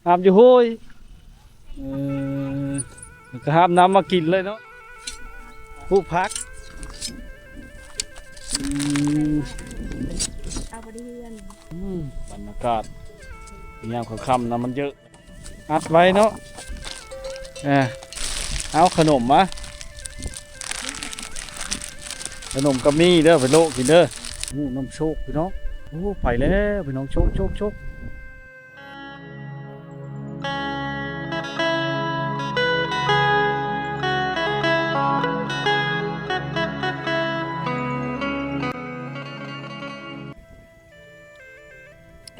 อาบอยู่ห้วยก็ห้ามน้ำมากินเลยเนาะผู้พักเอาไปเรียนบรรยากาศยามค่ำๆนะมันเยอะอัดไว้เนาะเอาขนมมาขนมกับมี่เด้อไปโลกินเด้อน้ำโชคพี่น้องไปแล้วพี่น้องโชค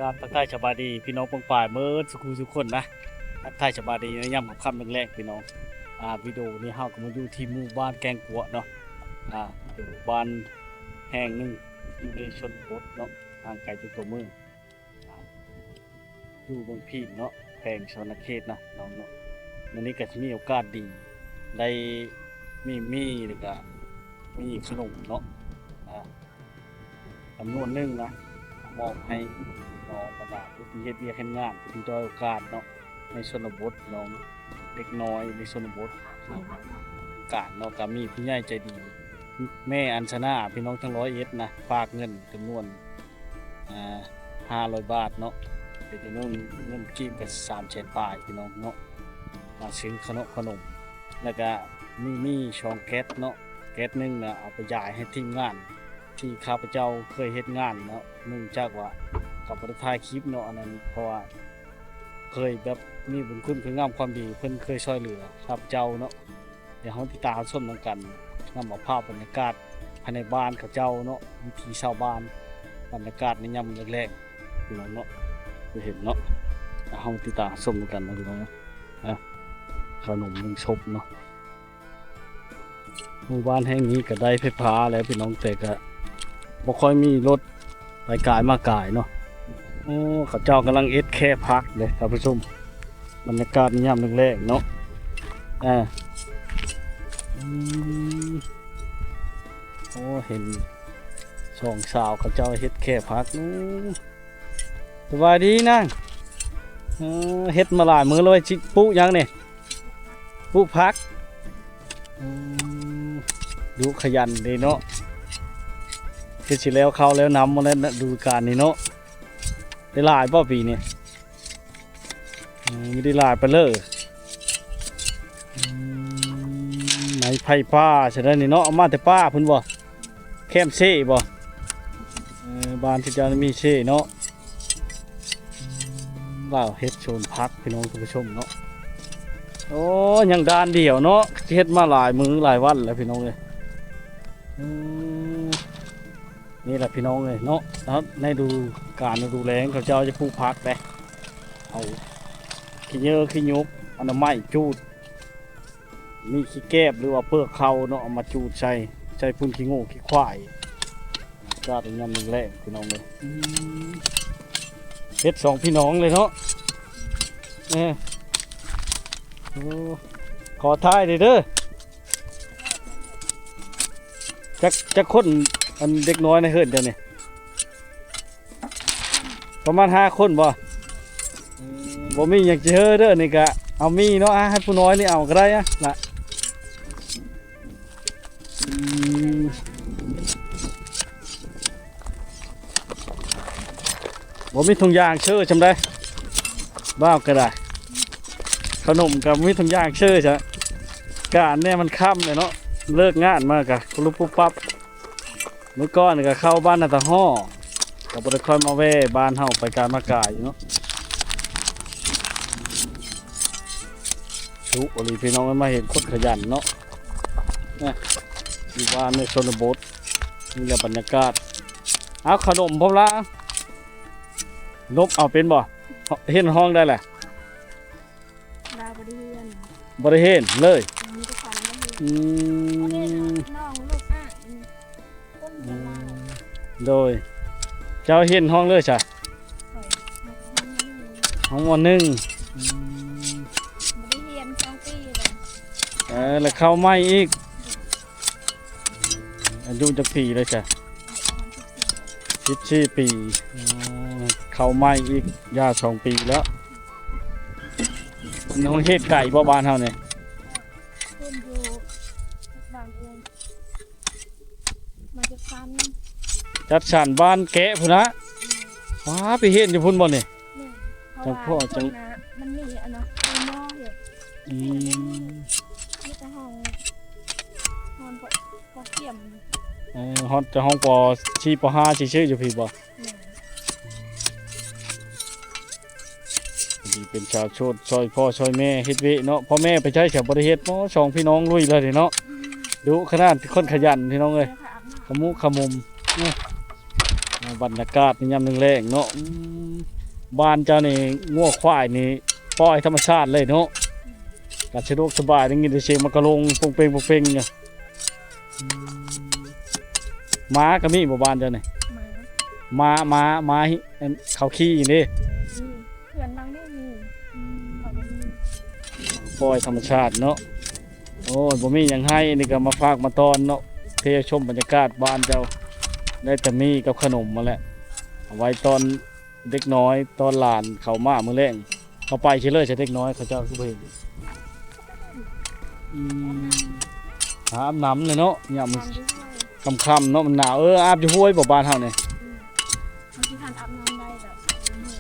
การทักทายสบายดีพี่น้องปองป่ายเมื่อสุขคนนะทักทายสบายดีในย่ำค่ำแรกพี่น้องวิดีโอนี้เฮาก็มาอยู่ที่หมู่บ้านแกงกัวเนาะหมู่บ้านแห่งหนึ่งอยู่ในชนบทเนาะห่างไกลจากตัวเมืองอยู่บนพี่เนาะแพงชนเขตนะน้องเนาะวันนี้ก็จะมีโอกาสดีได้มีหรือก็มีขนมเนาะจำนวนหนึ่งนะมอบให้น้องประดาผู้ที่เฮ็ดเวียกเฮ็ดงานผู้ที่ด้อยโอกาสเนาะในชนบทน้องเด็กน้อยในชนบทการเนาะก็มีผู้ใหญ่ใจดีแม่อัญชนาพี่น้องทั้ง100นะฝากเงินจำนวน500 บาทเนาะเป็นจำนวนเงินกีบกัน300,000 บาทพี่น้องเนาะมาซื้อขนมแล้วก็มีช่องแก๊สเนาะแก๊สนึงนะเอาไปจ่ายให้ทีมงานที่ข้าพเจ้าเคยเฮ็ดงานเนาะเนื่องจากว่ากับบ่ได้ถ่ายคลิปเนาะอันนั้นเพราะว่าเคยแบบมีบุญคุณคืองามความดีเพิ่นเคยช่วยเหลือข้าพเจ้าเนาะเดี๋ยวเฮาติดตามชมนำกันนำเอาภาพบรรยากาศภายในบ้านเขาเจ้าเนาะวิถีชาวบ้านบรรยากาศในยามแรกๆพี่น้องเนาะจะเห็นเนาะเฮาติดตามชมกันนะพี่น้องขนมนึงชบเนาะหมู่บ้านแห่งนี้ก็ได้ไฟฟ้าแล้วพี่น้องแต่ก็บ่ค่อยมีรถไปกายมากายเนาะเขาเจ้ากำลังแค่พักเลยท่านผู้ชมบรรยากาศในยามแรกๆเนาะเห็นช่องสาวเขาเจ้าเฮ็ดแค่พักสบายดีนั่งเฮ็ดมาหลายมื้อเลยจิปุ๊ยังเนี่ยปุ๊พักดูขยันดีเนาะคือสิแล้วเข้าแล้วน้ำมาแล้วดูการนี่เนาะได้หลายป่ะปีนี้ไม่ได้หลายไปเลยไหนไผ่ป้าใช่ไหมนี่เนาะเอามาแต่ป้าพุ่นบ่แคมเซ่บ่บ้านที่จะมีเซ่เนาะว้าวเฮ็ดโซนพักพี่น้องทุกผู้ชมเนาะโอ้ยังด้านเดียวเนาะเฮ็ดมาหลายมื้อหลายวันแล้วพี่น้องเลยนี่แหละพี่น้องเลยเนาะแล้วในดูการดูแลเขาเจ้าจะปลูกพักเลยเอาขี้เยอะขี้ยุบอันนั้นไม้จูดมีขี้แก้บหรือว่าเปลือกเขาเนาะเอามาจูดใส่พุ่นขี้งูขี้ควายก็เป็นยำหนึ่งแรกพี่น้องเลยเฮ็ด2พี่น้องเลยเนาะขอท้ายเด้อจักคนอันเด็กน้อยในเฮือนเดี๋ยวนี้ประมาณ5 คนบ่มีอย่างจะเฮ้อเด้อนี่กะเอามีเนาะให้ผู้น้อยนี่เอาก็ได้ละมีถุงยางเชื่อจำได้บ้าก็ได้ขนมกับมีถุงยางเชื่อจ้ะการเนี่ยมันค่ำเลยเนาะเลิกงานมากกะคุณลูกปุ๊บปั๊บเมื่อก่อนก็เข้าบ้านนาตาห่อกับบริคอยมาเว่บ้านเฮาไปการมากายเนาะชุกอลีพี่น้องมาเห็นคนขยันเนาะอยู่บ้านในชนบทนี่แหละบรรยากาศเอาขนมพร้อมละนกเอาเป็นบ่เห็นห้องได้แหละดาวบริเวณบริเห็นเลยโดยเจ้าเห็นห้องเลยใช่ห้องวันหนึ่งแล้วเข้าไม่อีกอายุจะปีเลยใช่14 ปีเข้าไม่อีกย่า2 ปีแล้ว น้องเฮ็ดไก่บ่บ้านเฮานี่ คนอยู่บางเองมาจะซ้ำ จัดสรรบ้านแกะพุ่นนะว้าไปเฮ็ดอยู่พุ่นบ่นี่ เนี่ยเพ จั ราะ งพ่อ ว่า จัง คนนะมันมีอันนะมีหม้ออยู่ อืม มีแต่ห้องพอเกี่ยม ฮอดจะห้องปชีปห้าสิชื่ออยู่พี่บ่ เนี่ย พอดีเป็นชาวโชดซอยพ่อซอยแม่เฮ็ดเวเนาะพ่อแม่ไปใช้เสียบ่ได้เฮ็ดเนาะสองพี่น้องลุยเลยเนาะดุขนาดคนขยันพี่น้องเอ้ย เดี๋ยวค่ะอาบน้ขมุขมุมเนี่ยบรรยากาศในยามแรงๆเนาะบ้านเจ้านี่งัวควายนี่ปล่อยธรรมชาติเลยเนาะก็สะดวกสบายได้ยินแต่เสียงมันก็ลงปงเปงปงเปงเนี่ยม้าก็มีบ่บ้านเจ้านี่ ำหมา ม้าอันเขาขี้นี่ เพื่อนบางไม่มีเขาไม่มี ปล่อยธรรมชาติเนาะโอ้ยบ่มีหยังให้นี่ก็มาฝากมาตอนเนาะเที่ยวชมบรรยากาศบ้านเจ้าได้แต่มีกับขนมมาแหละเอาไว้ตอนเด็กน้อยตอนหลานเขามามื้อแรงเขาไปเฉยเลยใช่เด็กน้อยเขาเจ้าคือบ่เห็นหาอาบน้ำเลยเนาะยาม ทำด้วย ค่ำๆเนาะมันหนาวอาบอยู่ห้วยบ่บ้านเฮานี่ บางทีทานอาบน้ำได้แบบเหนื่อย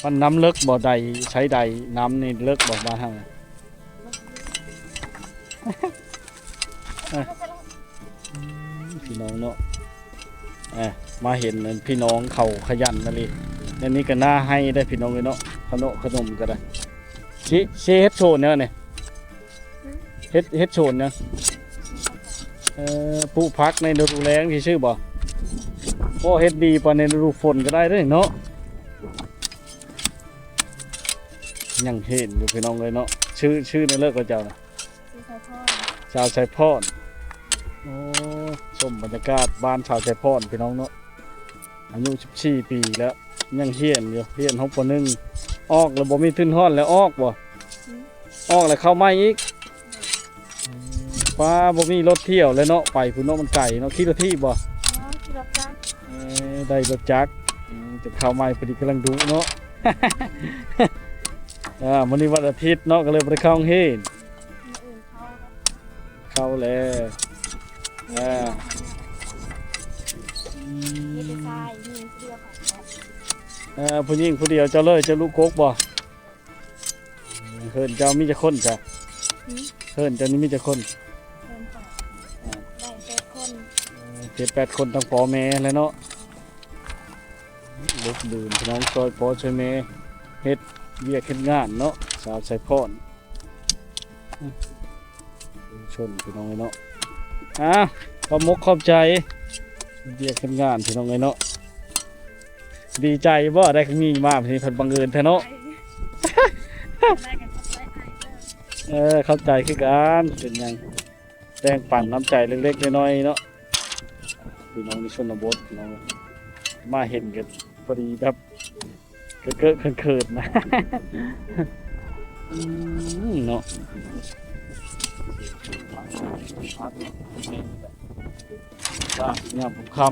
มันน้ำเลิกบ่ใดใช้ใดน้ำนี่เลิกบ่บ้านเฮานี่ พี่น้องเนาะมาเห็นพี่น้องเขาขยันนั่นเลยอันนี้ก็น่าให้ได้พี่น้องเลยเนาะขนมก็ได้ชิเฮ็ดโชนเนี่ยนี่เฮ็ดโชนเนี่ยปลูกพักในฤดูแล้งที่ชื่อบ่โอ้เฮ็ดดีปานในฤดูฝนก็ได้เด้อเนาะยังเห็นอยู่พี่น้องเลยเนาะชื่อในเลิกก็เจ้าน่ะ ซื้อใส่พ่อ ชาวไชพรโอ้ชมบรรยากาศบ้านชาวไชพรพี่น้องเนาะอายุ14 ปีแล้วยังเฮียนอยู่เฮียนห้องปหนึ่งออกแล้วบ่มีทุนฮ้อนแล้วออกบ่ออกแล้วเข้าไม่อีกป้าบ่มีรถเที่ยวแล้วเนาะไปพุ่นเนาะมันไกลเนาะขี่รถที่บ่ อ๋อที่รับจ้าง ได้รถจักรจะเข้าไม่พอดีกำลังดูเนาะ มื้อนี้วันอาทิตย์เนาะก็เลยบ่ได้เข้าโรงเรียน คนอื่นเขาครับ เข้าแล้วอ่า มีแต่ทรายมีเดียวของเขา ผู้หญิงผู้เดียวเจ้าเลยเจ้าลูกกกบ่เฮินเจ้ามีจะคนจ้ะเฮินเจ้านี่มีจะคน เพิ่มค่ะได้8 คน 7-8 คนทั้งพ่อแม่แล้วเนาะลูกดื่มพี่น้องซอยพ่อช่วยแม่เฮ็ดเวียกเฮ็ดงานเนาะสาวใส่พรชนพี่น้องเนาะขอบมกขอบใจเวียกเฮ็ดงานพี่น้องเนาะดีใจบ่ได้มีมาพี่เพิ่นบังเอิญแท้เนาะ ได้กันครับได้ เข้าใจคือกันเป็นหยังแรงปั่นน้ำใจเล็กๆน้อยๆเนาะพี่น้องในชนบทพี่น้องมาเห็นกันพอดีแบบเกิดเขินๆนะ เนาะเนี่ยผมคำ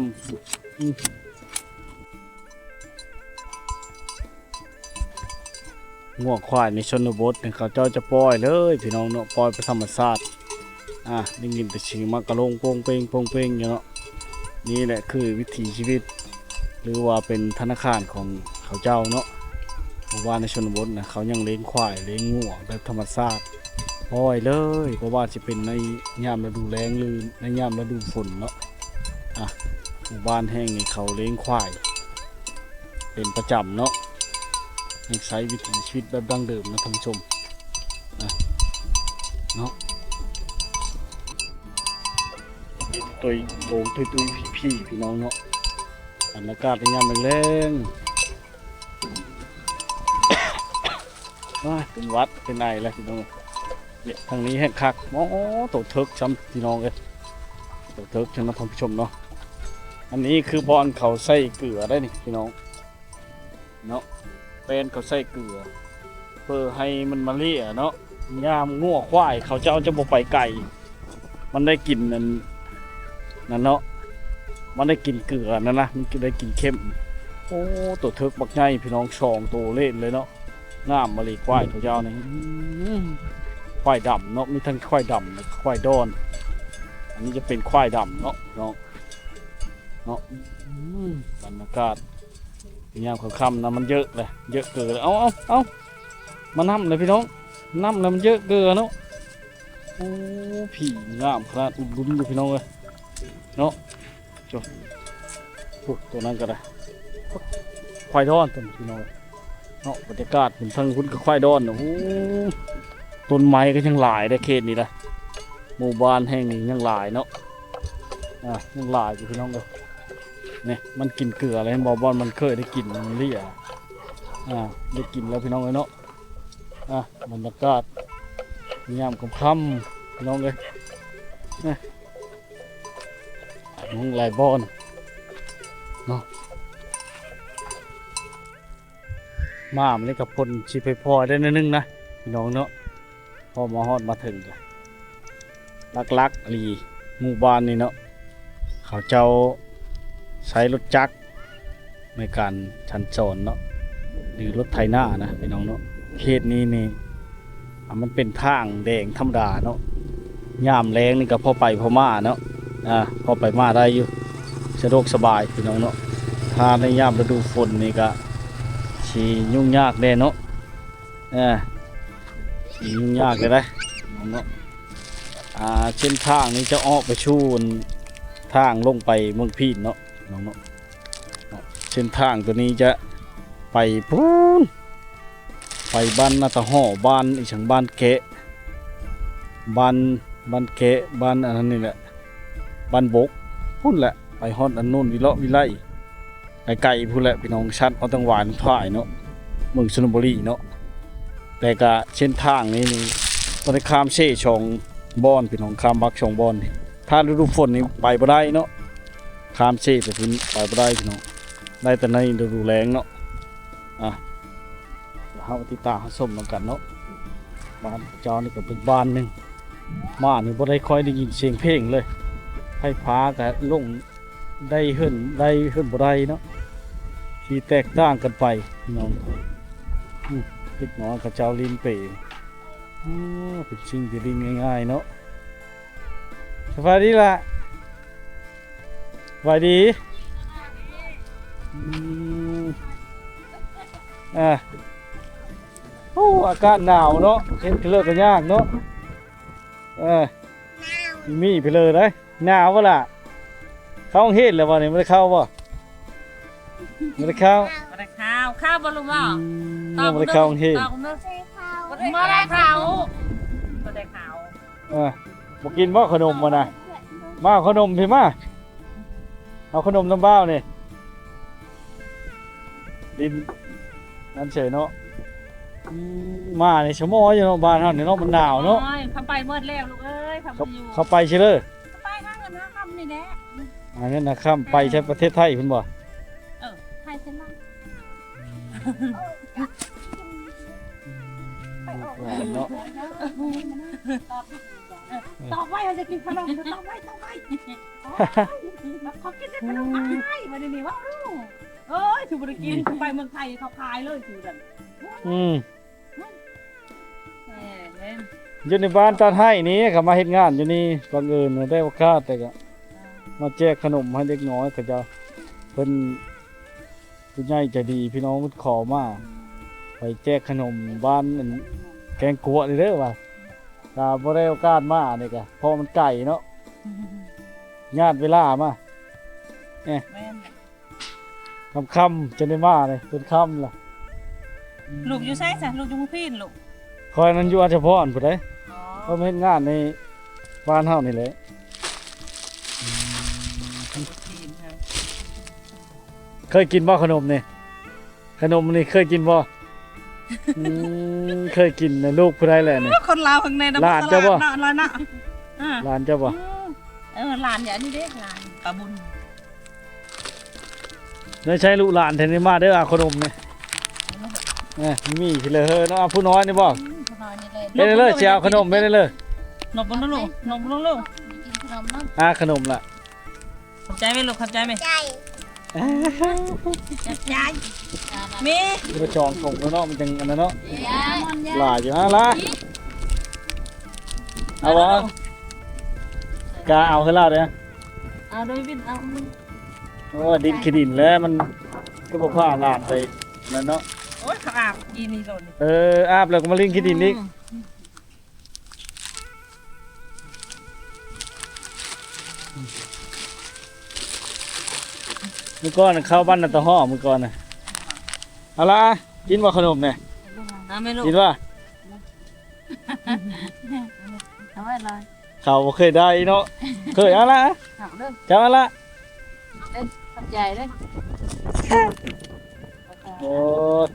ง่วงควายในชนบทเนี่ยเขาเจ้าจะปล่อยเลยพี่น้องเนาะปล่อยไปธรรมชาติได้ยินแต่เสียงมันกระลงโป่งเป้งอยู่เนาะนี่แหละคือวิถีชีวิต หรือว่าเป็นธนาคารของเขาเจ้าเนาะเพราะว่าในชนบทนะเขายังเลี้ยงควายเลี้ยงงัวแบบธรรมชาติปล่อยเลยเพราะว่าจะเป็นในยามฤดูแล้งหรือในยามฤดูฝนเนาะหมู่บ้านแห้งนี่เขาเลี้ยงควายเป็นประจำเนาะยังใช้วิถีชีวิตแบบดั้งเดิมนะท่านผู้ชมเนาะตุยโป่งตุยพี่น้องเนาะบรรยากาศในยามแรงๆเป็นวัดเป็นไอแล้วพี่น้องเนี่ยทางนี้แห้งคักโอ้โตเทิกช้ำพี่น้องเลยโตเทิกท่านผู้ชมเนาะอันนี้คือบอนเขาใส่เกลือได้นี่พี่น้องเนาะเป็นเขาใส่เกลือเพื่อให้มันมาเลี่ยเนาะยามงัวควายเขาเจ้าจะบ่ไปไก่มันได้กลิ่นนั่นเนาะมันได้กลิ่นเกลือนั่นนะมันได้กลิ่นเข้ม โอ้ตัวเทิกบักใหญ่พี่น้องสองตัวเล่นเลยเนาะงามมาเลยควายตัวยาวนี่ควายดำเนาะมีทั้งควายดำและควายดอนอันนี้จะเป็นควายดำเนาะเนาะบรรยากาศยามค่ำๆนะมันเยอะเลยเยอะเกินเลยเอามานั่เลยพี่น้องนั่เลยมันเยอะเกินเนาะโอ้ผีงามขนาดลุ้นๆอยู่พี่น้องเลยเนาะจบตัวนั้นก็ได้ควายดอนตัวพี่น้องเนาะบรรยากาศเห็นทางคุณกับควายดอนโอ้โหต้นไม้ก็ยังหลายได้เขตนี้นะหมู่บ้านแห่งนี้ยังหลายเนาะยังหลายอยู่พี่น้องเลยเนี่ยมันกินเกลืออะไรบอลมันเคยได้กินมันเลี่ยได้กินแล้วพี่น้องเลยเนาะบรรยากาศยามค่ำพี่น้องเลยน้องลายบอลเนาะมามันเลยกับพลชีพพอได้นิดนึงนะพี่น้องเนาะพอมาฮอดมาถึงเลยลักๆลีหมู่บ้านนี่เนาะเขาเจ้าใช้รถจักรในการชันโซนเนาะหรือรถไถนานะพี่น้องเนาะเขตนี้นี่มันเป็นทางแดงธรรมดาเนาะยามแรงนี่ก็พอไปพอมาเนาะพอไปมาได้อยู่สะดวกสบายพี่น้องเนาะถ้าในยามฤดูฝนนี่ก็ชียุ่งยากแน่เนาะชียุ่งยากเลยนะน้องเนาะเส้นทางนี้จะออกไปชูนทางลงไปเมืองพีนเนาะน้องเนาะเส้นทางตัวนี้จะไปพูนไปบ้านนาตาห่อบ้านอีฉังบ้านเกะบ้านเกะบ้านอันนั้นนี่แหละบ้านบกพูนแหละไปฮอดอันนู้นวิเลาะวิไลไกลพูนแหละพี่น้องชัดเอาตังหวานถ่ายเนาะเมืองชลบุรีเนาะแต่ก็เส้นทางนี้ต้องได้ข้ามเช่ชองบอนพี่น้องข้ามบักชองบอนนี่ถ้าฤดูฝนนี่ไปบ่ได้เนาะข้ามเช่ไปพื้นไปบ่ได้พี่น้องได้แต่ในฤดูแล้งเนาะเฮาติดตามส้มกันเนาะบ้านเจ้านี่ก็เป็นบ้านหนึ่งบ้านนี่บ่ได้ค่อยได้ยินเสียงเพลงเลยไฟฟ้าก็ลงได้เฮิรนบ่ได้เนาะที่แตกต่างกันไปพี่น้องเล็กน้อยกับเจ้าลินเป๋เป็นสิ่งที่ดินง่ายๆเนาะสวัสดีล่ะสวัสดีโอ้อากาศหนาวเนาะเห็นเกลือกันยากเนาะมีไปเลยได้หนาววะล่ะเข้าห้องเฮ็ดแล้ววะเนี่ยไม่ได้เข้าป่ะไม่ได้เข้าข้าวบอลลูนบ่ไม่ได้เข้าห้องเฮ็ดมาได้ข้าวบอกกินบ่ขนมมานะมาขนมพี่มาเอาขนมน้ำบ้าวนี่ดินนั่นเฉยเนาะมาในชั่วโมงอยู่เนาะบ้านเฮาเนี่ยเนาะมันหนาวเนาะเขาไปเมื่อแล้วลูกเอ้ยเขาไปใช่เลยไปข้างเงินนะคำนี่แหละงั้นนะข้ามไปใช้ประเทศไทยเพิ่นบ่ไทยเส้นนั่งเนาะต่อไปเราจะกินขนมต่อไปเขากินขนมไทยมาดีนี่ว่าถือบริกินไปเมืองไทยเขาขายเลยถือกันอยู่ในบ้านตาให้นี้เขามาเฮ็ดงานอยู่นี่บังเอิญได้โอกาสแต่ก็มาแจกขนมให้เด็กน้อยเขาจะเพิ่นผู้ใหญ่ใจดีพี่น้องขอมาไปแจกขนมบ้านแกงกัวนี่เด้อว่าถ้าบ่ได้โอกาสมานี่ก็พอมันไก่เนาะญาติเวลามาค่ำจะได้มาเลยจนค่ำล่ะลูกอยู่ไสจ้ะลูกอยู่พี่ลูกคอยนั้นอยู่อาจจะพรพุ่นเด้เพราะเฮ็ดงานในบ้านเฮานี่แหละเคยกินบ่ขนมนี่ขนมนี่เคยกินบ่เคยกินนะลูกผู้ใดแหละนี่คนลาวข้างในหลานเจ้าบ่หลานเจ้าบ่หลานอย่างนี้เด้หลานปลาบุญได้ใช้ลูกหลานแทนนี่มาเด้อขนมนี่มีพี่เลยเนาะผู้น้อยนี่บ่ไม่ได้เลยเชียวขนมไม่ได้เลยนมบนลูกนมบนลูกขนมล่ะขอบใจไหมลูกขอบใจไหม จัดยายมี นี่มาจองส่งแล้วเนาะมันจังอันนั้นเนาะ ยาย หลายอยู่นะละเอาบ่กาเอาให้เล่าเด้อ เอาโดยวินเอา โอ้ดินขี้ดินแล้วมันก็บ่พาลาดไปนั่นเนาะ โอ้ยเขาอาบกินนี่โดน อาบแล้วก็มาลิงขี้ดินอีกมื้อก่อนน่ะเข้าบ้านน่ะตะฮ้อมื้อก่อนน่ะเอาล่ะกินบ่ขนมเนี่ย เอาไม่รู้ กินว่า เอาไว้เลย เขาบ่เคยได้เนาะเคยเอาล่ะ เอาเด้อ จับเอาล่ะ ขอบใจเด้อ โอ้ย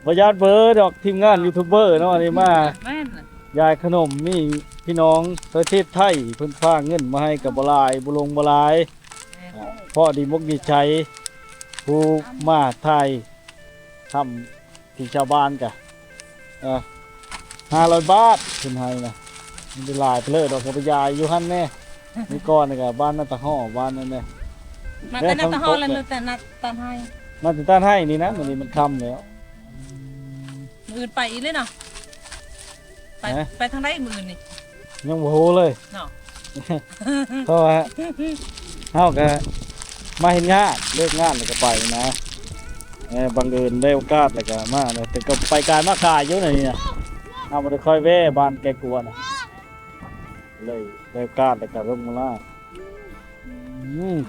บ่ญาติเบอร์ดอกทีมงานยูทูบเบอร์เนาะอันนี้มา แม่น ยายขนมนี่พี่น้องประเทศไทยเพิ่นฝากเงินมาให้กับบ่หลายบ่ลงบ่หลายเพราะดีมกดีใจผู้มาไทยทำที่ชาวบ้านกะ500 บาทเพิ่นให้นะมันได้หลายไปเลยดอกกระยายอยู่หั่นแน่นี่ก่อนนี่ก็บ้านนาตะฮ้อบ้านนั่นแหละ มาแต่นักตะฮอแล้วแต่นักตะไฮ มาถึงต้านให้นี่นะมื้อนี้มันค่ำแล้ว มือไปอีกเลยเนาะไป ฮะ ไปทางใดมือนี่ ยังบ่ฮู้เลย เนาะ เพราะว่าเฮาก็มาเฮ็ดงานเลิกงานแล้วก็ไปนะบังเอิญได้โอกาสแล้วก็มาเลยแต่ก็ไปการมากายอยู่นี่นะเอาบ่ได้ค่อยแว่บ้านแกกลัวน่ะเลยได้โอกาสแล้วก็ลงมาล่า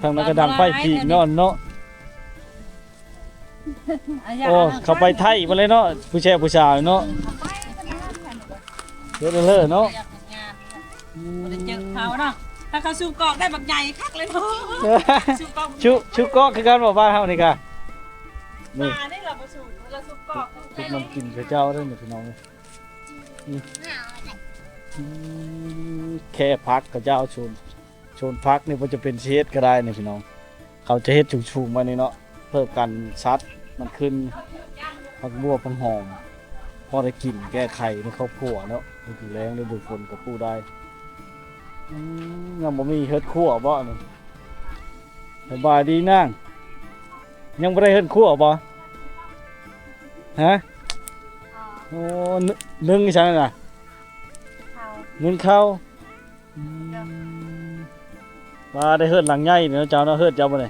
ทางนั้นก็ดังไฟผีเนาะเนาะโอ้เขาไปไทยมาเลยเนาะผู้แช่ผู้ชายเนาะเยอะเลยเนาะ บ่ได้เจอเขาเนาะถ้าเขาสูบกอกได้บักใหญ่คักเลยเนาะสูบกอก ชุก็คือการบอกบ้านเฮานี่กะนี่ มานี่เราบ่สูบเราสูบกอก ทุกน้ำกินพระเจ้าเด้อนี่พี่น้องแค่พักกับเจ้าชนพักนี่มันจะเป็นเช็ดก็ได้นี่พี่น้องเขาจะเฮ็ดชุมๆมานี่เนาะเพื่อกันซัดมันขึ้นผักบัวผักหอมพอได้กินแก้ไขในครอบครัวเนาะฤดูแล้งฤดูฝนก็ปูได้ยังบ่มีเฮ็ดครัวบ่นี่สบายดีนางยังบ่ได้เฮ็ดครัวบ่ฮะโอ้นึ่งอีซั่นน่ะนึ่งข้าวมาได้เฮ็ดหลังใหญ่เนาะเจ้าเนาะเฮ็ดเจ้าบ่ได้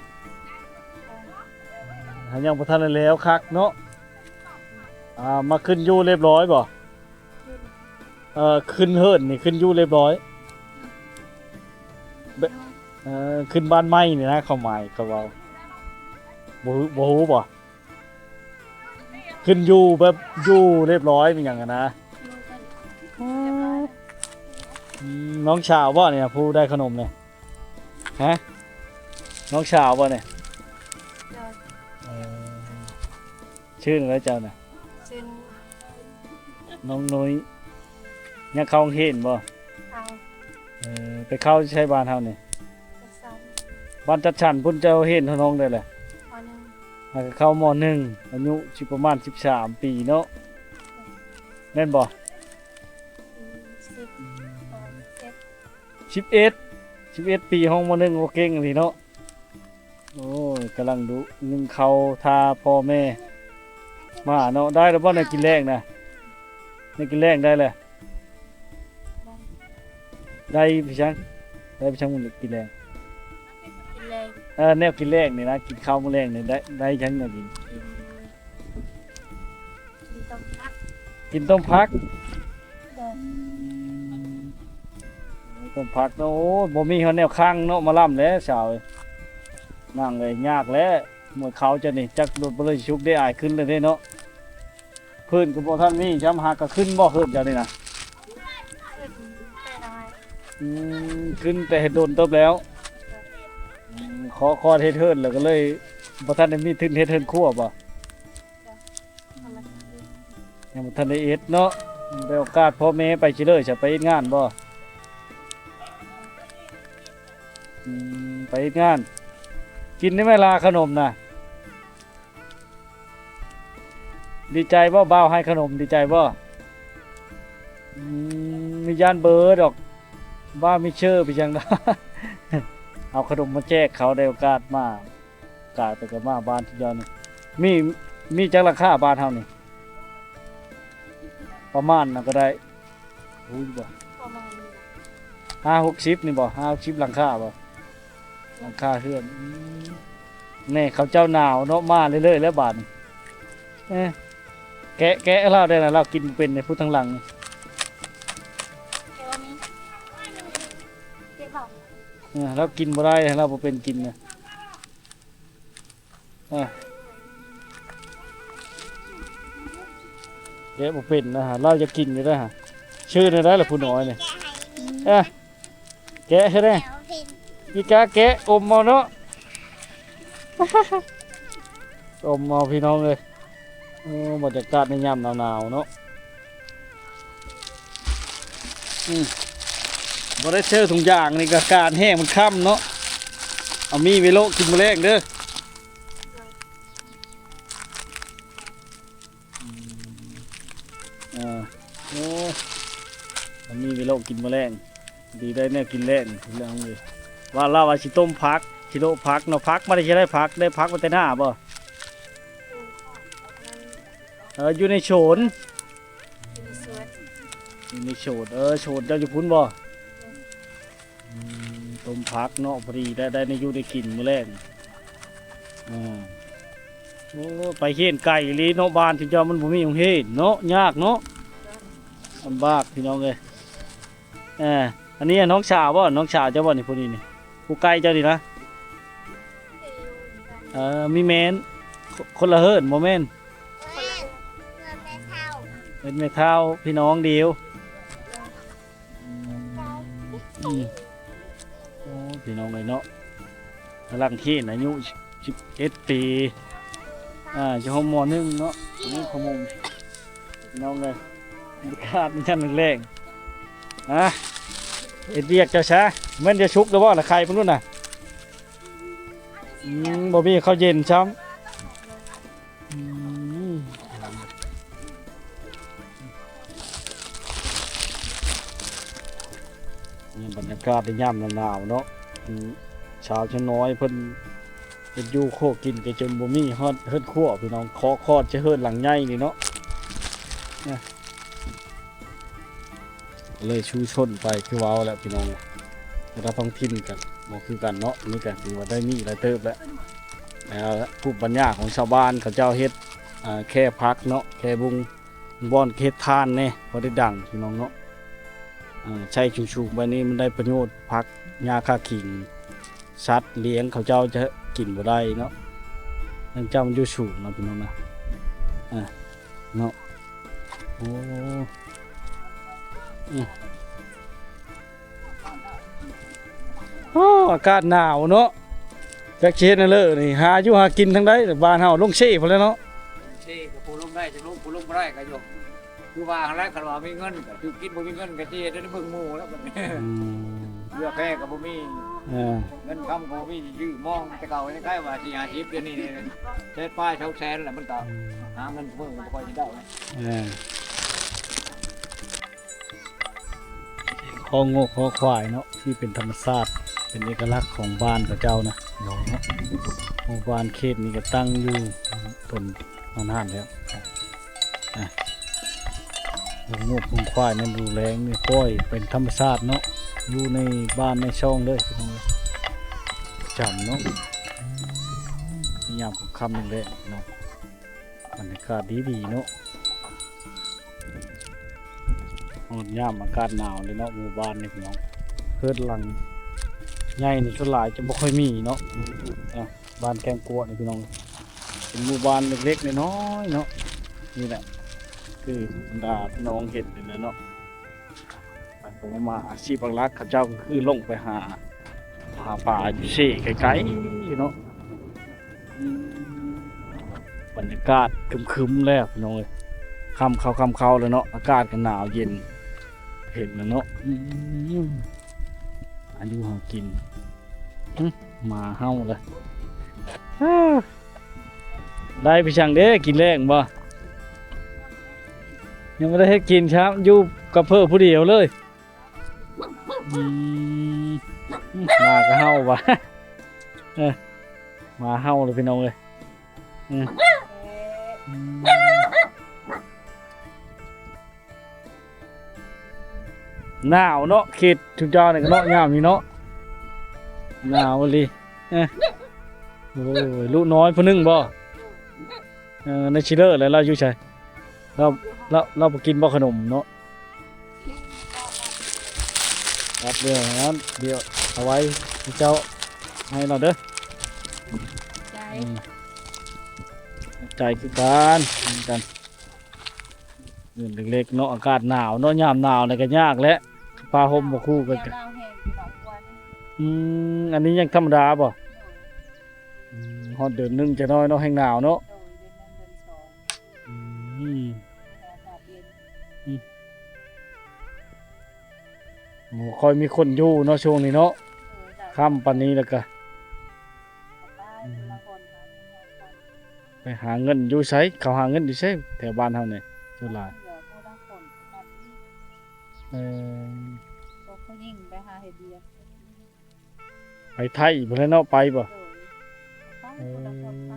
ยังบ่ทันได้แล้วคักเนาะมาขึ้นอยู่เรียบร้อยบ่ขึ้นเฮิดนี่ขึ้นอยู่เรียบร้อยขึ้นบ้านใหม่นี่นะเขาหมายเขาเว้าบ่ฮู้บ่ขึ้นอยู่แบบอยู่เรียบร้อยเป็นหยังอะนะน้องชาวบ่เนี่ยผู้ได้ขนมเนี่ยฮะน้องชาวบ่เนี่ยชื่ออะไรเจ้าน่ะน้องนุ้ยยังเข้าโรงเรียนบ่ไปเข้าใช้บ้านเฮานี่บ้านจัดสรรพุ่นเจ้าเห็นน้องได้แหละแล้วก็เข้าม.1อายุสิประมาณ13 ปีเนาะแม่นบ่11 ปีห้องม.1โอเก่งอีหลีเนาะโอ้ยกำลังดูนึ่งข้าวทาพ่อแม่มาเนาะได้แล้วบ่ได้กินแรงนะได้กินแรงได้แหละได้พี่ช้างได้พี่ช้างมึงกินแรงแนวกินแรงนี่นะกินข้าวมื้อแรงนี่ได้จังเนี่ยกินต้มผักต้มผักเนาะโอ้บ่มีเฮาแนวข้างเนาะมาล่ำแล้วสาวนั่งเลยยากแล้วเมื่อเขาจะนี่จักรถบ่เลยชุกได้อายขึ้นเลยเด้เนาะพื้นก็บ่ทันมีช้ำหากก็ขึ้นบ่ขึ้นจังนี่นะขึ้นแต่โดนตบแล้วขอเฮ็ดเฮิรนแล้วก็เลยบ่ทันได้มีทุนเฮ็ดเฮิรนครัวบ่ยังบ่ทันได้เอ็ดเนาะได้โอกาสพ่อแม่ไปสิเลยจะไปเฮ็ดงานบ่ไปเฮ็ดงานกินได้ไหมล่ะขนมน่ะดีใจบ่บ่าวให้ขนมดีใจบ่มีย่านเบอร์ดอกบ้ามีเชื่อไปจังนะ เอาขนมมาแจกเขาได้โอกาสมา กายไปกับมาบ้านที่เดียวนี่มีจักราคาบ้านเฮานี่ประมาณน่ะก็ได้รู้บ่ ประมาณนี้ 5-60นี่บ่5-60หลังคาบ่หลังคาเฮือนแน่เขาเจ้าหนาวเนาะมาเรื่อยๆแล้วบาดนี้แกะเราได้นะเรากินเป็นในผู้ทั้งหลังนี่ เดี๋ยวนี้เก็บบอก เรากินบ่ได้เราบ่เป็นกินนะแกะบ่เป็นนะฮะเราจะกินอยู่ได้ฮะชื่อได้ล่ะผู้น้อยนี่แกะให้ได้อีกาแกะอมเอาเนาะ อมเอาพี่น้องเลยบรรยากาศในยามหนาวๆเนาะบ่ได้เจอถุงยางนี่ก็การแห้งมันค่ำเนาะเอามีไว้โลกินมื้อแรกเด้อโอ้เอามีไว้โลกินมื้อแรงดีได้แน่กินแรงพี่น้องเลยว่าเราว่าสิต้มผักสิโลผักเนาะผักบ่ได้สิได้ผักได้ผักมาแต่หน้าบ่อยู่ในโฉน อยู่ในสวน อยู่ในโฉนโฉนเจ้าอยู่พุ่นบ่ต้มผักเนาะพอดีได้ในอยู่ได้กินมื้อแรกโอ้ไปเฮ็ดไก่ลีเนาะบ้านที่เจ้ามันบ่มีหยังเฮ็ดเนาะยากเนาะลำบากพี่น้องเอ้ยอันนี้น้องสาวบ่น้องสาวเจ้าบ่นี่ผู้นี้นี่ผู้ไก่เจ้านี่นะมีแม่นคนละเฮิรนบ่แม่นเป็นแม่เฒ่าพี่น้องเดียวโอ้พี่น้องเลยเนาะกำลังเฮ็ดอายุ11 ปีจะห้องม.1เนาะนี่ขโมงพี่น้องเลยคาดนี่ชั้นแรงเอ็ดเรียกเจ้าช้ามันจะชุกหรือว่าละใครพวกนู้นน่ะบ่มีข้าวเย็นช้ำนี่บรรยากาศในย่ำหนาวเนาะชาวชะน้อยเพิ่นเป็นอยู่โคกินก็จนบ่มีฮอดเฮิดขั้วพี่น้องคอดจะเฮิดหลังใหญ่นี่เนาะเลยชูชนไปคือว้าวแหละพี่น้องเราต้องทิ้นกันบ่คือกันเนาะนี่ก็ถือว่าได้มีหลายเติบแล้วผู้ปัญญาของชาวบ้านเขาเจ้าเฮ็ดแค่พักเนาะแค่บุงบ่อนเฮ็ดทานแน่พอได้ดังพี่น้องเนาะใช้ชูๆไปนี้มันได้ประโยชน์พักหญ้าคาขิงสัตว์เลี้ยงเขาเจ้าจะกินบ่ได้เนาะนั่นเจ้ามันอยู่สูงเนาะพี่น้องนะเนาะโอ้อากาศหนาวเนาะแจ็คเชนนั่นเลยนี่หาอยู่หากินทั้งได้บ้านเฮาลงเช่พุ่นแล้วเนาะเช่ก็ปูลงได้จะลงปูลงบ่ได้ก็อยู่คือว่าครั้งแรกคันว่ามีเงินก็คือกินบ่มีเงินก็สิได้เบิ่งหมู่แล้วบัดนี้เลือกแค่ก็บ่มีเงินคำก็บ่มียื้อมองแต่เก่าใกล้ๆว่าสิ50เดือนนี้เซ็ตป้ายเท่าแสนแล้วมันก็หาเงินเพิ่มบ่ค่อยสิได้คองกคอควายเนาะที่เป็นธรรมชาติเป็นเอกลักษณ์ของบ้านเขาเจ้านะเนาะหมู่บ้านเขตนี้ก็ตั้งอยู่ต้นนานแล้วงกของควายนั่นดูแลนี่ปล่อยเป็นธรรมชาติเนาะอยู่ในบ้านในช่องเลยพี่น้องจำเนาะนิยามของคำนึงเลยเนาะบรรยากาศดีๆเนาะย่ามอากาศหนาวเลยเนาะหมู่บ้านนี่พี่น้องเพิดหลังใหญ่นี่ส่วนหลายจะบ่ค่อยมีเนาะบ้านแกงกัวนี่พี่น้องเป็นหมู่บ้านเล็กๆน้อยๆเนาะนี่แหละคือบรรดาพี่น้องเห็นนี่แหละเนาะผมมาอาชีพหลักๆเขาเจ้าก็คือลงไปหาป่าอยู่เช่ไกลๆเนาะบรรยากาศครึมๆแล้วพี่น้องเลยค่ำเข้าเลยเนาะอากาศก็หนาวเย็นเห็นแล้วเนาะอายุหากินมาเฮาเลยได้พี่ช่างเด้กินแรงบ่ยังไม่ได้ให้กินครับอยู่กับเพื่อผู้เดียวเลยมาก็เฮาบ่ มาเฮาเลยพี่น้องเลยหนาวเนาะเขตทุกเจ้าเนี่ยก็เนาะยามนี่เนาะหนาวเลยโอ้ยลูกน้อยผู้หนึงบ่ในชิเลอร์แล้วเราอยู่ใช่เราไปกินบ่ขนมเนาะครับเดี๋ยวนั้นเดี๋ยวเอาไว้ให้เจ้าให้เราเด้อ ใจ ใจคือกันเหมือนกันเรื่องเล็กๆเนาะอากาศหนาวเนาะยามหนาวนี่ก็ยากแล้วปลาห่มบ่คู่กัน แก้วดาวแห้งที่ดอกบัวนี่ อันนี้ยังธรรมดาบ่ฮอดเดือนหนึงจะน้อยเนาะแห้งหนาวเนาะ โดยเดือนนั้นเดือนสอง อืม อากาศเย็น โอ้ค่อยมีคนอยู่เนาะช่วงนี้เนาะ โดยจาก ค่ำปานนี้แล้วก็ บ้านคนละคนค่ะ ไปหาเงินอยู่ไสเขาหาเงินอยู่ไสแถวบ้านเฮานี่ส่วนหลาย เหลือผู้ละคนแบบนี้ เออ ตัวผู้หญิงไปหาเห็ดเดีย ไปไทยพุ่นแหล้วเนาะไปบ่ โดยไปคนละคนไป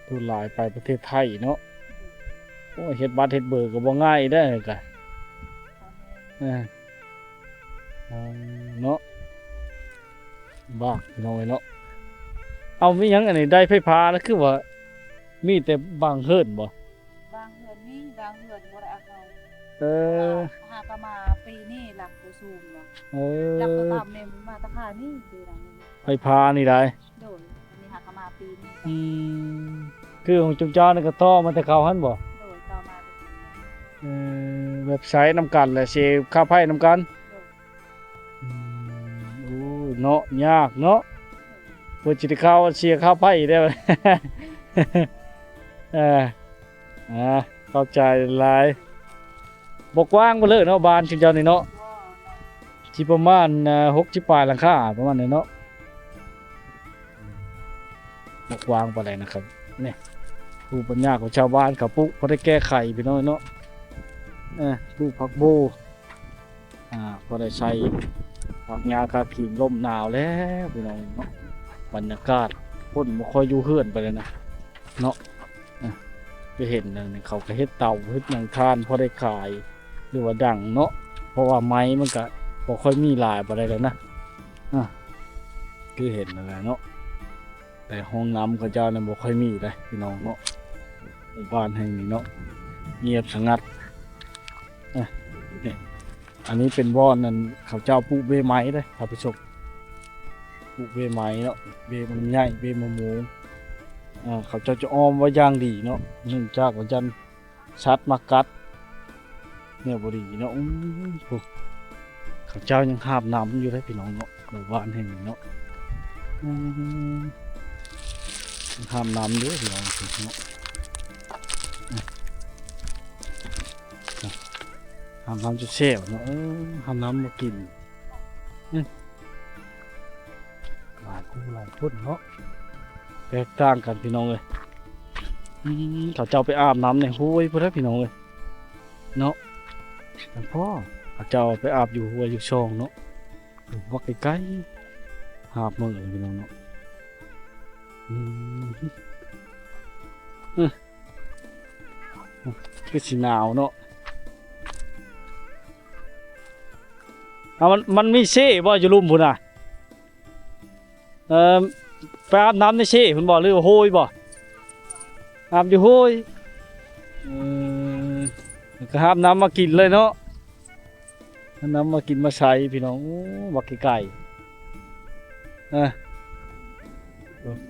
ส่วนหลายไปประเทศไทยเนาะโอ้ยเฮ็ดบัตรเฮ็ดเบอร์ก็บ่ง่ายเด้อกะเออเนาะบ้าน้อยเนาะเอามีหยังอันนี้ได้ไฟฟ้านะคือว่ามีแต่บางเฮิรนบ่ บางเหือนนี่บางเหือนบ่ได้เอาเขา เออ หากมาปีนี้หลักตัวสูงเนาะ เอ หลักตัว อ ต่ำเนี่ยมาตะขานี่ปีหลังนี้ ไฟฟ้านี่ได้ โดยอันนี้หากมาปีนี้ อืมคือของจุมจ้านี่ก็ต่อมาแต่เขาหั่นบ่ โดยต่อมาเป็นปีนี้ เว็บไซต์นำกันและเซฟค่าไฟนำกัน โดย โอ้เนาะยากเนาะเพื่อจิตเข้าเสียค่าไฟได้ไหม เออเข้าใจหลายบอกกว้างบ่เลยเนาะบ้านจุมเจ้านี่เนาะ ว่าเนาะ สิประมาณ60ปลายหลังคาประมาณนี้เนาะบอกกว้างปานใดนะครับนี่ผู้ปัญญาของชาวบ้านเขาปลูกเขาได้แก้ไขพี่น้อยเนาะปลูกผักโบพอได้ใช้ผักหญ้าคาขีมลมหนาวแล้วพี่น้องเนาะบรรยากาศคนบ่ค่อยอยู่เฮือนไปเลยนะเนาะไปเห็นนั่นเขาก็เฮ็ดเตาเฮ็ดหยังทานพอได้ขายหรือว่าดังเนาะเพราะว่าไม้มันก็บ่ค่อยมีหลายบ่ได้แล้วนะคือเห็นนั่นแหละเนาะแต่ห้องน้ำเขาเจ้านั้นบ่ค่อยมีเลยพี่น้องเนาะหมู่บ้านแห่งนี้เนาะเงียบสงัดนี่อันนี้เป็นบ่อนนั่นเขาเจ้าปลูกเบไม้เด้ท่านผู้ชมปลูกเบไม้เนาะเบมันใหญ่เบมะม่วงเขาเจ้าจะอ้อมไว้อย่างดีเนาะเนื่องจากว่าจันชัดมากัดเนี่ยบ่ดีเนาะเขาเจ้ายังหาบน้ำอยู่เลยพี่น้องเนาะหมู่บ้านแห่งนี้เนาะห้ามน้ำเยอะพี่น้องเนาะห้ามน้ำจะเสียเนาะห้ามน้ำมากินหลายคู่หลายคนเนาะแตกต่างกันพี่น้องเลยเขาเจ้าไปอาบน้ำในห้วยพวกนั้นพี่น้องเลยเนาะแต่พ่อเขาเจ้าไปอาบอยู่ห้วยอยู่ช่องเนาะว่าใกล้ๆหาบมือเลยพี่น้องเนาะคือสีหนาวเนาะมันมีเช่บ่อยู่ลุ่มพุ่นน่ะไปอาบน้ำในเช่พุ่นบ่หรือว่าโฮยบ่อาบอยู่โฮยก็อาบน้ำมากินเลยเนาะน้ำมากินมาใช้พี่น้องบักไก่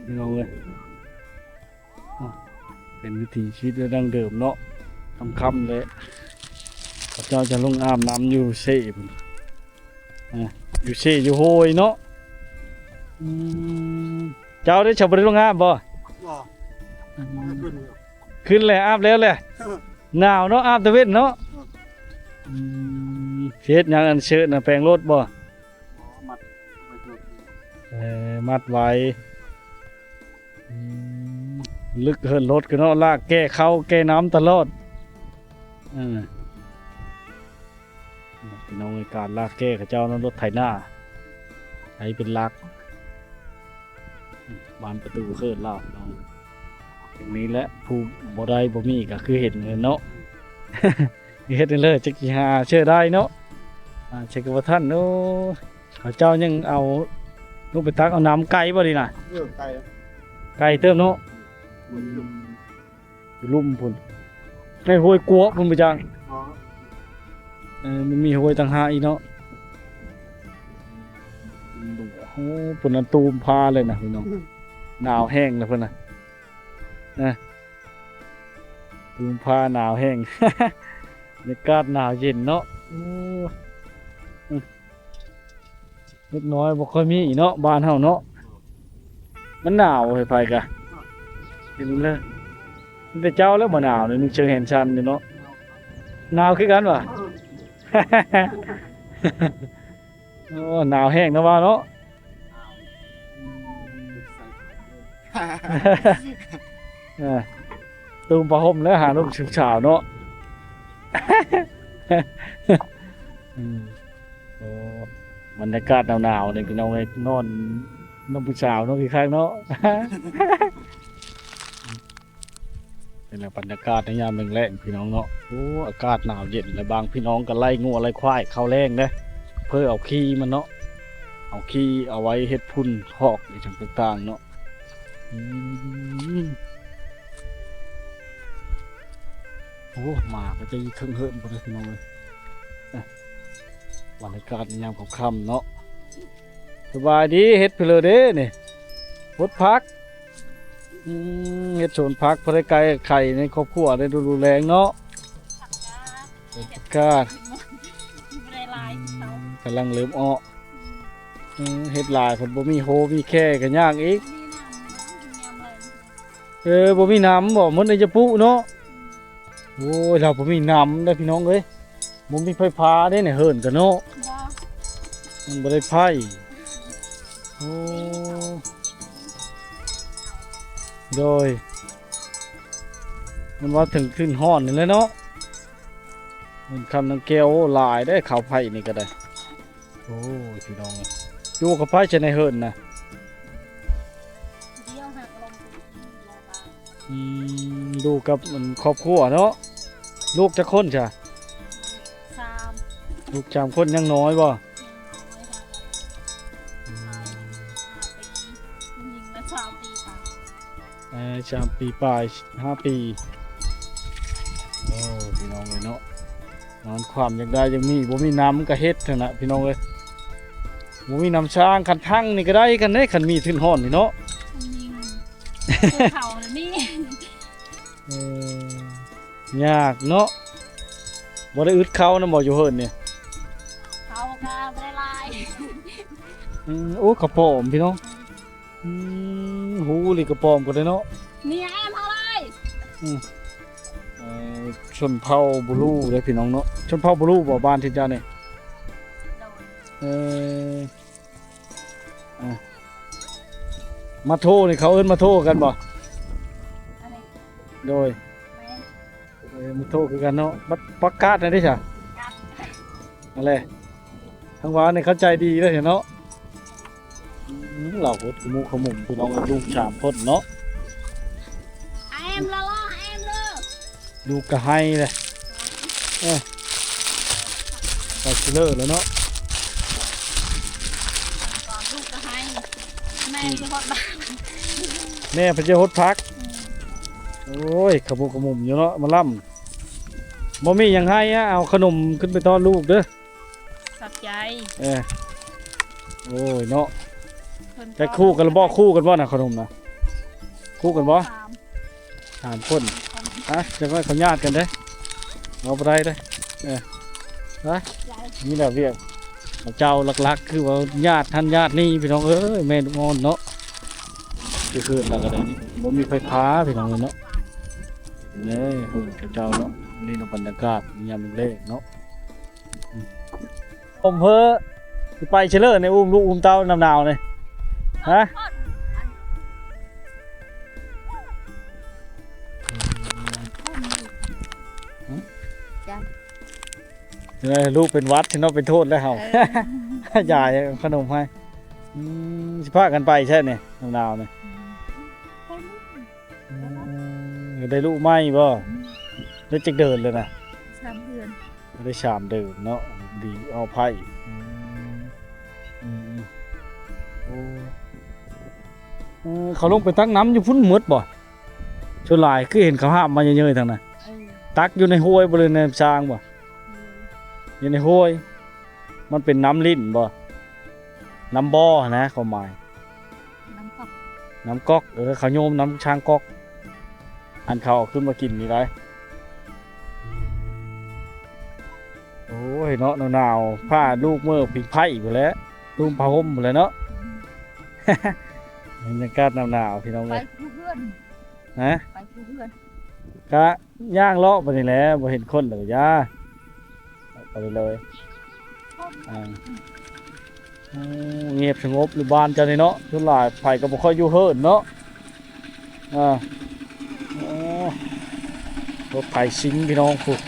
พี่น้องเลยเป็นวิถีชีวิตดั้งเดิมเนาะค่ำๆเลยพระเจ้าจะลงอาบน้ำอยู่เซ่พุ่นอยู่เซ่อยู่โฮยเนาะเจ้าได้ชาวบ้านลงอาบบ่ขึ้นเลยอาบแล้วแหละหนาวเนาะอาบตะเวนเนาะเฮ็ดหยังอันเชิญน่ะแปลงรถบ่มัดไว้ลึกเหินรถก็เนาะลากแก้เข้าแก้น้ำตลอดพี่น้องในการลากแก้กับเจ้านั้นรถไถนาไถเป็นลัก บานประตูเคิร์ดเราเนาะอย่างนี้แหละผู้บ่ได้บ่มีก็คือเห็นเนาะ เฮ็ดเลยจักสิหาเชื่อได้เนาะเช็คว่าท่านโอ้เขาเจ้ายังเอาลูกไปตักเอาน้ำไก่บ่ดีน่ะ ไก่ ไก่เติมเนาะลุ่มพุ่นในห้วยกัวพุ่นไปจังมันมีห้วยต่างหากอีกเนาะโอ้พุ่นอันตูมพาเลยนะพี่น้องหนาวแห้งแล้วพุ่นน่ะตูมพาหนาวแห้ง บรรยากาศหนาวเย็นเนาะเล็กน้อยบ่ค่อยมีอีเนาะบ้านเฮาเนาะมันหนาวไปกะเห็นเลยมันแต่เจ้าแล้วบ่หนาวเลยนึกเชิงเห็นชันอยู่เนาะหนาวคือกันว่ะ โอ้หนาวแห้งนะว่าเนาะ ตูมผ้าห่มแล้วหาลูกชุบฉาวเนาะ โอ้บรรยากาศหนาวๆเนี่ยพี่น้องไอ้นอนน้ำผู้สาวเนาะพี่ข้างเนาะ เป็นบรรยากาศในยามแรงๆพี่น้องเนาะโอ้อากาศหนาวเย็นและบางพี่น้องก็ไล่งัวไล่ควายเข้าแรงเด้เพื่อเอาขี้มันเนาะเอาขี้เอาไว้เฮ็ดพุ่นหอกในจังต่างๆเนาะโอ้หมาก็จะยิ่งเครื่องเฮิร์นไปเลยพี่น้องเลยบรรยากาศในยามค่ำๆเนาะสบายดีเฮ็ดเพลเด้นี่พดพักเฮ็ดสวนพักเพื่อได้ไก่ไข่ในครอบครัวได้ดูแลเนาะบรรยากาศกำลังเริ่มอ้อเฮ็ดลายผมบ่มีโฮมีแค่กันยากอีกบ่มีน้ำบ่มันจะปุเนาะโอ้ยเราบ่มีน้ำได้พี่น้องเอ้ยบ่มีไฟฟ้าได้เนี่ยเฮิรนกันเนาะมันบ่ได้ไฟโอ้โดยมันว่าถึงขึ้นห้อนนี่เลยเนาะมันคำนังแก้วลายได้ขาวไผ่นี่ก็ได้โอ้ยพี่น้องอยู่กับไผ่จะในเฮิรนนะดูกับมันครอบครัวเนาะลูกจะคนจ้ะลูก3 คนยังน้อยบ่3 ปีปลาย5 ปีโอ้พี่น้องเลยเนาะนอนความอยากได้ยังมีบ่มีน้ำก็เฮ็ดเถอะนะพี่น้องเลยบ่มีน้ำช้างคันทั้งนี่ก็ได้กันได้คันมีขึ้นห้อนนี่เนาะเขานี่ยากเนาะบ่ได้อึดเขานะบ่อยู่เฮิรนเนี่ย เขาก็ไม่ได้ลาย โอ้กระป๋อมพี่น้องหูลิกระป๋อมก็ได้เนาะ นี่ไงเท่าไร ชนเผ่าบุรูได้พี่น้องเนาะชนเผ่าบุรูบ่บ้านที่จ้าเนี่ยมาโทนี่เขาเอิ้นมาโทกันบ่โดยมาโทคือกันเนาะปักกาดได้จ้ะอะไรทางว้าเนี่ยเข้าใจดีเลยเนาะเหล่าพุทธมุขมุมพี่น้องลูก3 คนเนาะเอ็มละเอ็มเลย ลูกกระไฮเลยไปชิลเลอร์แล้วเนาะก่อนลูกก็ให้แม่จะฮอดบ้าน แม่พระเจ้าฮดพักโอ้ยขมุกขมุมอยู่เนาะมาล่ำบ่มีอย่างให้เอาขนมขึ้นไปต้อนลูกเด้อ ขับใจ โอ้ยเนาะจะคู่กันบ่คู่กันบ่น่ะขนมนะคู่กันบ่3 คนจะว่าเขาญาติกันเด้เอาไปได้นี่แหละเวียกเจ้าหลักๆคือว่าญาติท่านญาตินี่พี่น้องเอ้ยแม่งอนเนาะคือแล้วก็ได้นี่บ่มีไฟฟ้าพี่น้องเนาะนี่เจ้าเนาะนี่บรรยากาศยามเล่เนาะผมเพ้อไปเชลเลอร์ในอุ้มลูกอุ้มเต้าน้ำหนาวเลยฮะลูกเป็นวัดที่น้องเป็นโทษแล้วเฮา ยายขนมให้สิพากันไปใช่ไหมหนาวเนี่ย ได้ลูกไหมบ่ได้จักเดินเลยนะ 3 เดือน ได้ชามเดินเนาะดีเอาไผ่อืมโอ้เขาลงไปตักน้ำอยู่พุ่นหมดบ่ชนหลายคือเห็นเขาห้ามมาเยอะๆทางนั้นตักอยู่ในห้วยบริเวณในช้างบ่อยู่ในห้วยมันเป็นน้ำลิ้นบ่น้ำบ่อนะความหมาย น้ำปัก น้ำก๊อกเขาโยมน้ำช้างก๊อกอันเขาเอาขึ้นมากินนี่ได้โอ้ยเนาะหนาวๆผ้าลูกเมื่อปิงไผ่ไปแล้วลูกผ้าห่มไปแล้วเนาะ บรรยากาศหนาวๆพี่น้อง ไป เลย ผู้เพื่อน ฮะ ไปผู้เพื่อน ก็ย่างเลาะไปนี่แหละบ่เห็นคนเลยย่าไปเลยอ่าเงียบสงบอยู่บ้านเจ้านี่เนาะทุกหลายไผก็บ่ค่อยอยู่เฮิรนเนาะโอ้รถไถชิงพี่น้องฟุก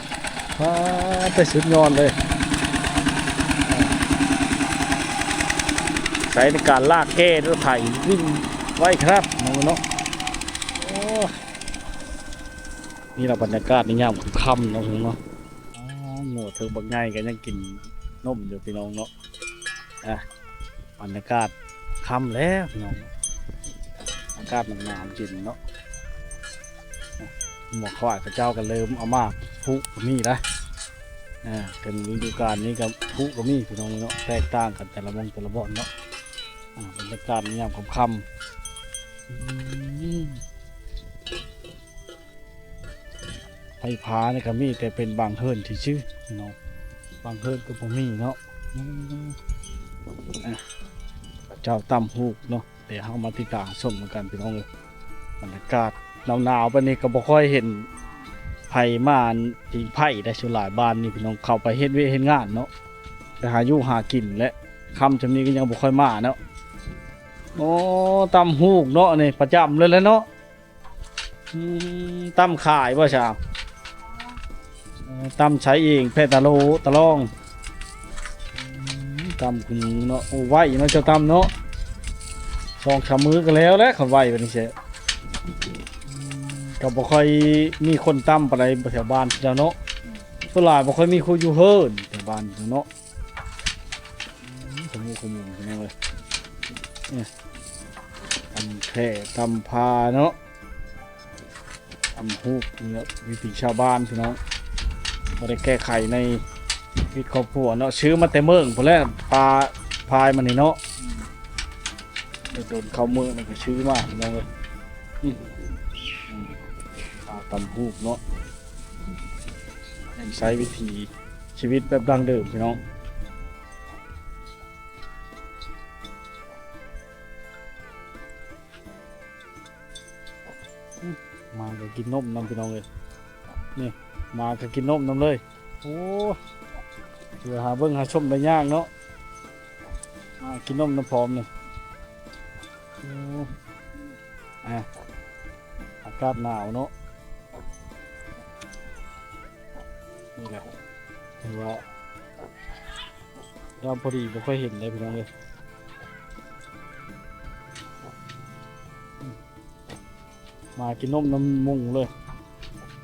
ไปสุดยอดเลยใช้ในการลากแก้รถไถวิ่งไว้ครับน้องเนาะโอ้นี่เราบรรยากาศในยามค่ำๆเนาะเนาะหมูเธอบักง่ายกันยังกินนมอยู่พี่น้องเนาะบรรยากาศค่ำแล้วพี่น้องอากาศหนาวจริงเนาะหมอกเขาอาจจะเจ้ากันเริ่มเอามาพุก็มีนะเป็นฤดูกาลนี้กับพุก็มีพี่น้องเนาะแตกต่างกันแต่ละมงแต่ละบ่อนเนาะบรรยากาศในยามค่ำไฟฟ้านี่ก็มีแต่เป็นบางเฮิร์นที่ชื่อพี่น้องบางเฮิร์นก็บ่มีเนาะเจ้าตำฮูกเนาะเดี๋ยวเรามาติดตามชมกันพี่น้องเลยบรรยากาศหนาวๆไปนี่ก็บ่ค่อยเห็นไผ่ม่านตีไผ่ได้ชุหลายบ้านนี่พี่น้องเข้าไปเฮ็ดเวยกเฮ็ดงานเนาะไปหาอยู่หากินและค่ำจำนี้ก็ยังบ่ค่อยมาเนาะโอ้ตำฮูกเนาะนี่ประจำเลยแหล้วเนาะตำขายบ่ชาวตำใช้เองแพทย์ตะโลตะลองตำคุณเนาะโอ้ไหวเนาะเจ้าตำเนาะ2-3 มื้อกันแล้วแหละเขาไหวบัดนี้เสียก็บ่ค่อยมีคนตำปานใดแถวบ้านแล้วเนาะส่วนหลายบ่ค่อยมีคนอยู่เฮิรนแถวบ้านเนาะขมูกันแน่เลยตำแค่ตำพาเนาะตำฮูกเนี่ยวิถีชาวบ้านพี่น้องบ่ได้แก้ไขในชีวิตครอบครัวเนาะซื้อมาแต่เมืองพุ่นแหละปลาพายมันนี่เนาะโดนเข้าเมืองมันก็ซื้อมาพี่น้องเอ้ยตำฮูกเนาะใช้วิถีชีวิตแบบดั้งเดิมพี่น้องมาก็กินนมน้ำพี่น้องเลยนี่มาก็กินนมน้ำเลยโอ้เดี๋ยวหาเบิ้งหาชมได้ยากเนาะมากินนมน้ำพร้อมเนี่ยอากาศหนาวเนาะนี่แหละถือว่าเราพอดีไม่ค่อยเห็นเลยพี่น้องเลยมากินนมน้ำมุงเลย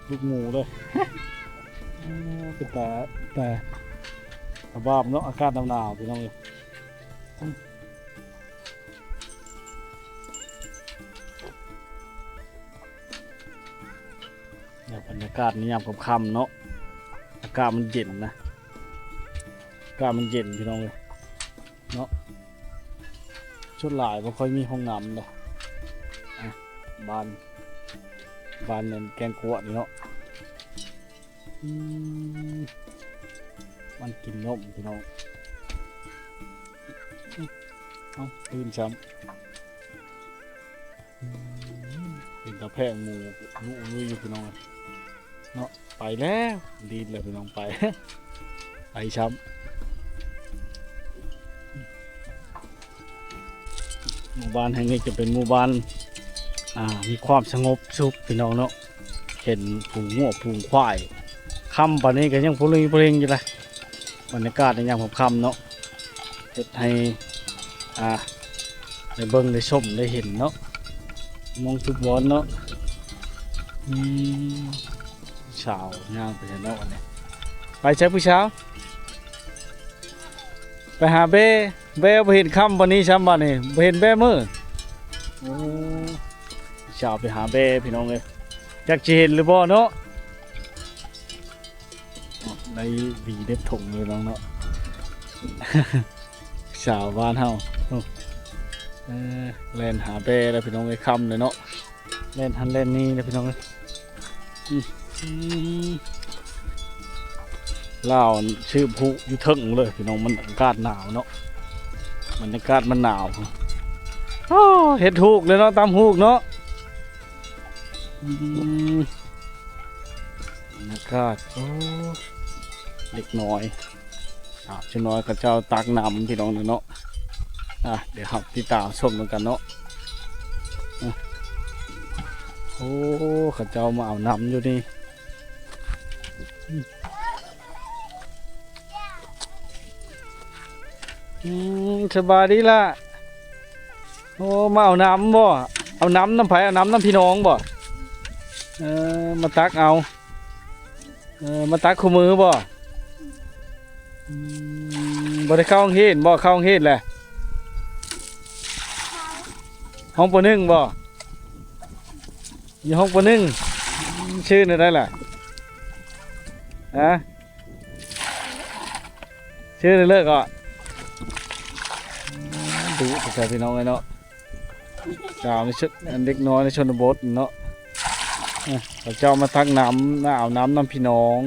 ลูกหมูเลยเป็นแต่สบายเนาะอากาศหนาวพี่น้องเลยบรรยากาศนี่ยามค่ำๆเนาะอากาศมันเย็นนะอากาศมันเย็นพี่น้องเลยเนาะชุดหลายไม่ค่อยมีห้องน้ำเลยบ้านนั่นแกงกวดเนาะมันกินนมพี่น้องตื่นช้ำเป็นตะแพงหมูลุยอยู่พี่น้องเนาะไปแล้วดีเลยพี่น้องไปไปช้ำหมู่บ้านแห่งนี้จะเป็นหมู่บ้านมีความสงบสุขพี่น้องเนาะเห็นฝูงงัวฝูงควายค่ำป่านนี้ก็ยังพลุงอยู่เลยบรรยากาศในยามค่ำเนาะเฮ็ดให้ได้เบิ่งได้ชมได้เห็นเนาะมองทุกวันเนาะ อืมสาวย่างไปเนาะวันนี้ไปใช้ผู้สาวไปหาเบ้บ่เห็นค่ำวันนี้ช้ำวันนี้บ่เห็นเบ้มื้อโอ้สาวไปหาเบ้พี่น้องเอ้ยจักสิเห็นหรือบ่เนาะในวีเด็บถงเลยน้องเนาะ สาวบ้านเฮาเล่นหาเบ้แล้วพี่น้องเอ้ยค่ำเลยเนาะเล่นหันเล่นนี่แล้วพี่น้องเอ้ยลาวชื่อผู้อยู่เทิงเลยพี่น้องมันอากาศหนาวเนาะมันอากาศมันหนาวโอ้เห็ดถูกเลยเนาะตามหูกเนาะอากาศโอ้เล็กน้อยเจ้าน้อยกับเจ้าตักน้ำพี่น้องเนาะเดี๋ยวครับที่ตาชมกันเนาะโอ้ข้าเจ้ามาเอาน้ำอยู่นี่สบายดีละโอ้มาเอาน้ำบ่เอาน้ำไผ่เอาน้ำพี่น้องบ่มาตักเอามาตักคู่มือบ่บ่ได้เข้าห้องเฮ็ดบ่เข้าห้องเฮ็ดแหละห้องป .1 บ่อยู่ห้องป .1 ชื่ออะไรล่ะชื่อเลิกอ่ะดูใส่พี่น้องเลยเนาะสาวในชุดเด็กน้อยในชนบทเนาะเขาเจ้ามาตักน้ำเอาน้ำพี่น้อง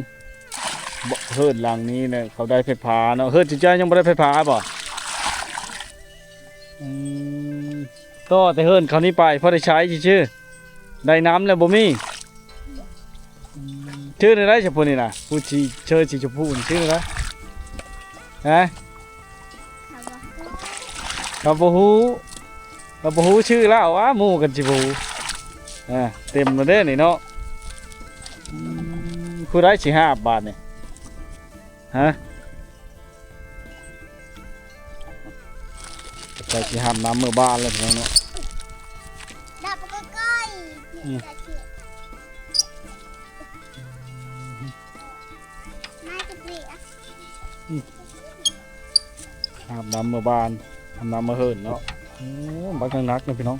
เฮิร์ดหลังนี้เนี่ยเขาได้ไฟฟ้าเนาะเฮิร์ดจ้ายังไม่ได้ไฟฟ้าป่ะก็แต่เฮิร์ดเขานี้ไปเพราะได้ใช้ชื่อได้น้ำแล้วบ่มีชื่ออะไรเฉพาะนี่นะผู้ชีเชิญชีชมพูชื่ออะไรเราบ่ฮู้ชื่อแล้ววะหมู่กันจิบูเต็มแล้วเด้นี่เนาะผู้ได้สิ5 บาทนี่ใจสิหามน้ำเมื่อบ้านเลยพี่น้องเนาะดับก็ก้อยน่าจะเปรี้ยหามน้ำเมื่อบ้านหามน้ำเมื่อเฮิร์นเนาะบักนักนะพี่น้อง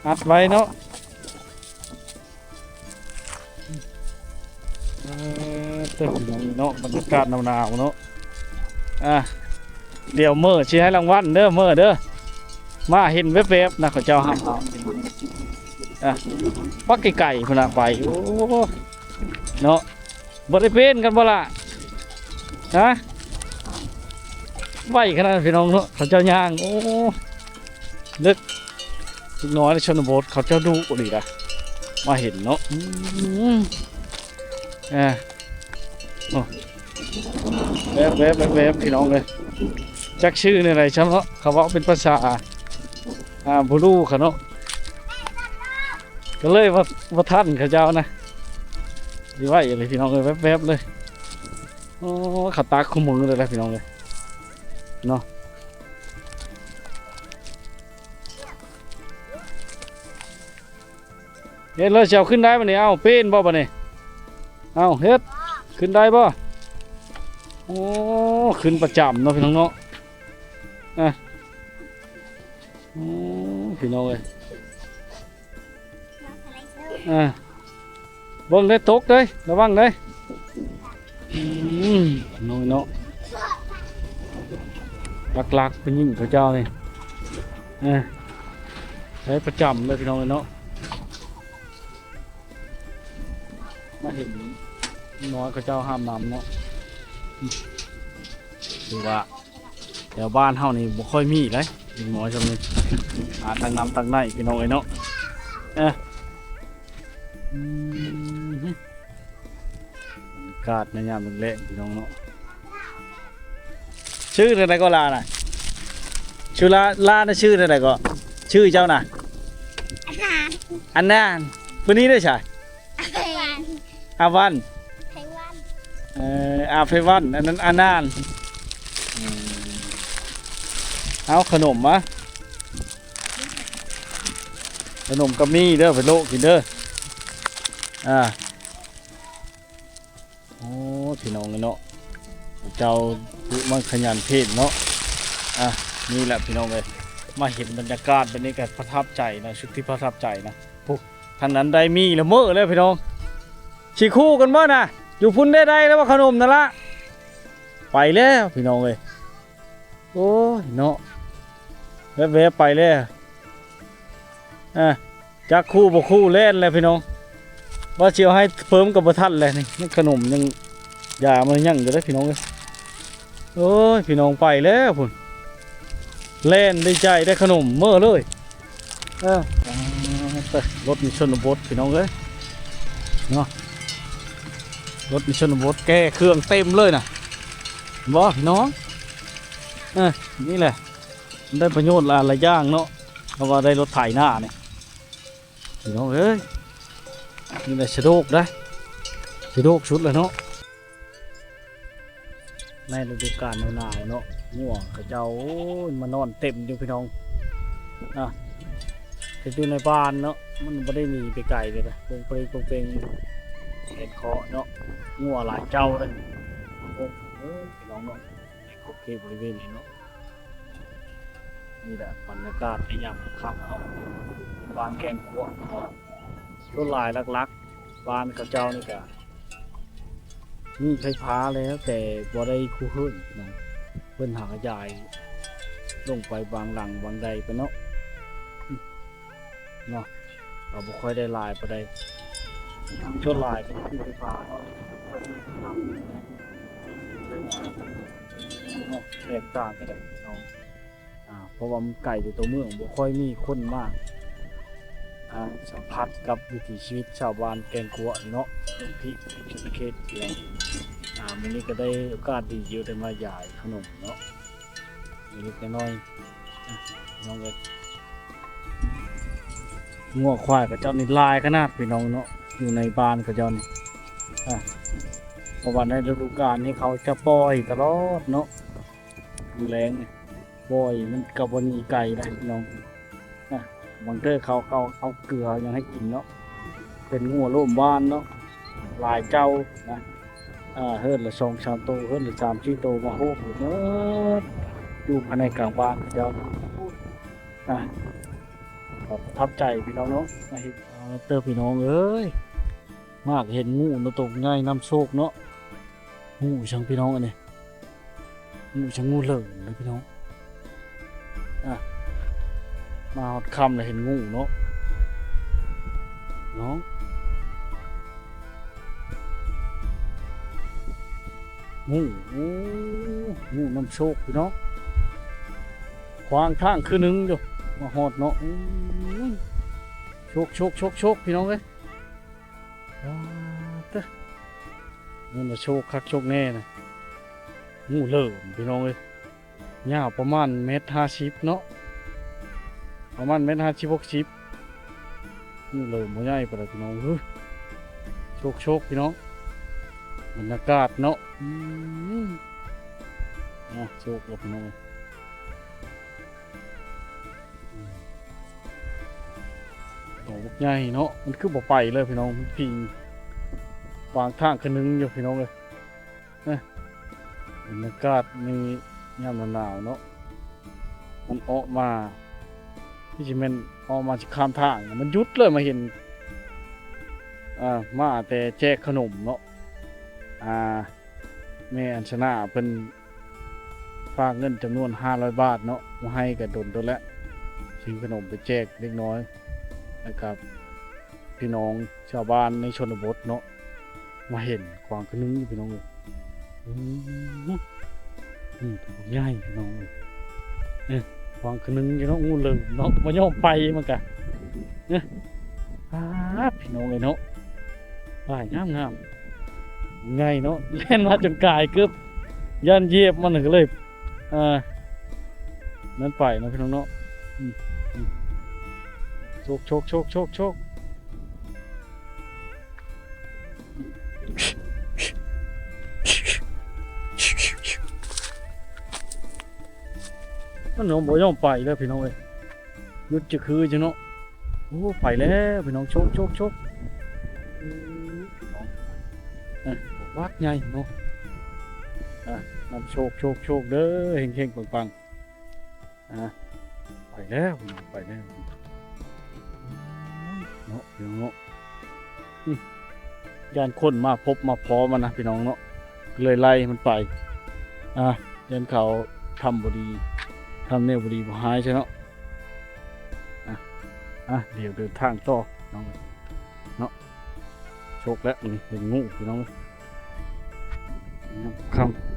อัดไว้เนาะเติมเนาะบรรยากาศหนาวๆเนาะเดี๋ยวเมื่อชี้ให้รางวัลเด้อเมื่อเด้อมาเห็นเว็บๆนะเขาเจ้าห้ามปักไก่พนักไปโอ้เนาะบริเวณกันบ่ล่ะไหวขนาดพี่น้องเนาะเขาเจ้าย่างโอ้เล็กน้อยในชนบทเขาเจ้าดูดีนะมาเห็นเนาะเว็บพี่น้องเลยจักชื่อในอะไรใช่ไหมเนาะเขาว่าเป็นภาษาบูรูเขาเนาะก็เลยว่าท่านเขาเจ้านะดีไว้เลยพี่น้องเลยแวบเลยโอ้ขัดตาคุ้มมือเลยนะพี่น้องเลยเนาะเฮ็ดเลยเชียวขึ้นได้ปะเนี่ยเอาเป็นบ่ปะเนี่ยเอาเฮ็ดขึ้นได้บ่โอ้ขึ้นประจำเนาะพี่น้องเนาะพี่น้องเลยเบิ่งได้ตกเลยระวังเลยน้อยเนาะหลักเป็นยิ่งเขาเจ้านี่ใช้ประจำเลยพี่น้องเลยเนาะมาเห็นน้อยเขาเจ้าห้ามนำเนาะดูว่าแถวบ้านเฮานี่บ่ค่อยมีเลยยิ่งน้อยจำนี้ทางน้ำทางในพี่น้องเลยเนาะกาดในยามเละพี่น้องเนาะชื่ออะไรก็ลาน่ะชื่อลาน่ะชื่ออะไรก็ชื่อเจ้าน่ะอันนั้นวันนี้ด้วยใช่อาวันอาเฟวันอันนั้นอันนั้นเอาขนมมะ ขนมกับมีเด้อไปโลกินเด้อโอ้พี่น้องเนาะเจ้าผู้มันขยันเพศเนาะนี่แหละพี่น้องเลยมาเห็นบรรยากาศแบบนี้ก็ประทับใจนะชุดที่ประทับใจนะปุ๊ท่านนั้นได้มีละเมอเลยพี่น้องฉีคู่กันบ่น่ะอยู่พุ่นได้แล้วว่าขนมนั่นละไปแล้วพี่น้องเลยโอ้ยเนาะแวะไปแล้วจักคู่บ่คู่เล่นเลยพี่น้องว่าเชียวให้เพิ่มกับประทัดเลยนี่ขนมยังอย่ามันยังอยู่ได้พี่น้องเลยโอ้ยพี่น้องไปแล้วพุ่นเล่นได้ใจได้ขนมเมื่อเลยรถมีชนบทพี่น้องเลยเนาะรถมีชนบทแก้เครื่องเต็มเลยนะบ่พี่น้องนี่แหละได้ประโยชน์หลายอย่างเนาะเพราะว่าได้รถไถหน้าเนี่ยพี่น้องเอ้ยนี่แหละสะดวกได้สะดวกชุดเลยเนาะในฤดูกาลหนาวเนาะง่วงเขาเจ้ามานอนเต็มอยู่พี่น้องจะอยู่ในบ้านเนาะมันไม่ได้มีไปไกลเลยนะลงไปลงเป็นเห็ดคอเนาะง่วงหลายเจ้าเลยโอ้พี่น้องเนาะโอเคบริเวณนี้เนาะนี่แหละบรรยากาศในยามค่ำเนาะบ้านแกงขัวต้นลายลักๆบ้านเขาเจ้านี่ก็นี่ไฟฟ้าแล้วแต่บ่ได้คู่ขึ้นนะเพิ่นหายายลงไปบางหลังบางใดไปเนาะเราบ่ค่อยได้ลายไปได้ชดลายก็คือไฟฟ้าเนาะแตกต่างกันเลยเนาะเพราะว่ามันไก่อยู่ตัวเมืองบ่ค่อยมีคนมากสัมผัสกับวิถีชีวิตชาวบ้านแกงกัวเนาะพี่ชุดเขตเดียววันนี้ก็ได้โอกาสดีอยู่ได้มาหย่ายขนมเนาะเล็กน้อยน้องเอ็ดงัวควายกับเจ้านี่ลายขนาดพี่น้องเนาะอยู่ในบ้านกับเจ้านี่เพราะว่าในฤดูกาลนี้เขาจะปล่อยตลอดเนาะดูแรงปล่อยมันกับวันนี้ไก่ได้พี่น้องบางเด้อเขาเอาเกลือยังให้กินเนาะเป็นงัวร่มบ้านเนาะลายเจ้านะเฮิร์นละ2-3 โตเฮิร์นละ3-4 โตมาโฮกเนาะอยู่ภายในกลางบ้านเจ้าประทับใจพี่น้องเนาะเตอร์พี่น้องเอ้ยมากเห็นงูนตกง่ายน้ำโชคเนาะงูช่างพี่น้องอันนี้งูช่างงูเหลิงนะพี่น้องมาหอดคำเลยเห็นงูเนาะน้องงูน้ำโชคพี่น้องควางข้างคือนึงอยู่มาหอดเนาะโชคพี่น้องเลยนี่มาโชคคักโชคแน่นะงูเหลิมพี่น้องเลยยาวประมาณ1.50 เนาะประมาณ1.50-1.60งูเหลิมมันใหญ่ไปเลยพี่น้องโชคพี่น้องบรรยากาศเนาะโชคเลยพี่น้องโตใหญ่เนาะมันคือบ่ไปเลยพี่น้องพิงวางทางคืนนึงอยู่พี่น้องเลยบรรยากาศในยามหนาวเนาะมันออกมาที่จิเมนออกมาจากข้ามทางมันยุดเลยมาเห็นมาแต่แจกขนมเนาะแม่อัญชนาเพิ่นฝากเงินจำนวน500 บาทเนาะมาให้กับดนตัวแล้วซื้อขนมไปแจกเล็กน้อยนะครับพี่น้องชาวบ้านในชนบทเนาะมาเห็นควางขนึงพี่น้องเลยตัวใหญ่พี่น้องเลยควางขนึงพี่น้องงูเหลือมเนาะมาย่อมไปมันกะพี่น้องเลยเนาะงามไงเนาะเล่นมาจนกายเกือบยันเยียบมันก็เลยนั่นไปนะพี่น้องเนาะโชคมันน้องบ่ยอมไปแล้วพี่น้องเอ้ยยุดจะคือจังเนาะ โอ้ไปแล้วพี่น้องโชคโชคโชควัดใหญ่เนาะนำโชคโชคโชคเด้อเฮงๆปังๆไปแล้วไปแล้วเนาะพี่น้องเนาะยานคนมาพบมาพอมันนะพี่น้องเนาะเลยไล่มันไปยันเขาทำบดีทำแนวบดีบ่หายใช่เนาะเดี๋ยวเดินทางต่อน้องเนาะโชคแล้วนี่เป็นงูพี่น้องคำ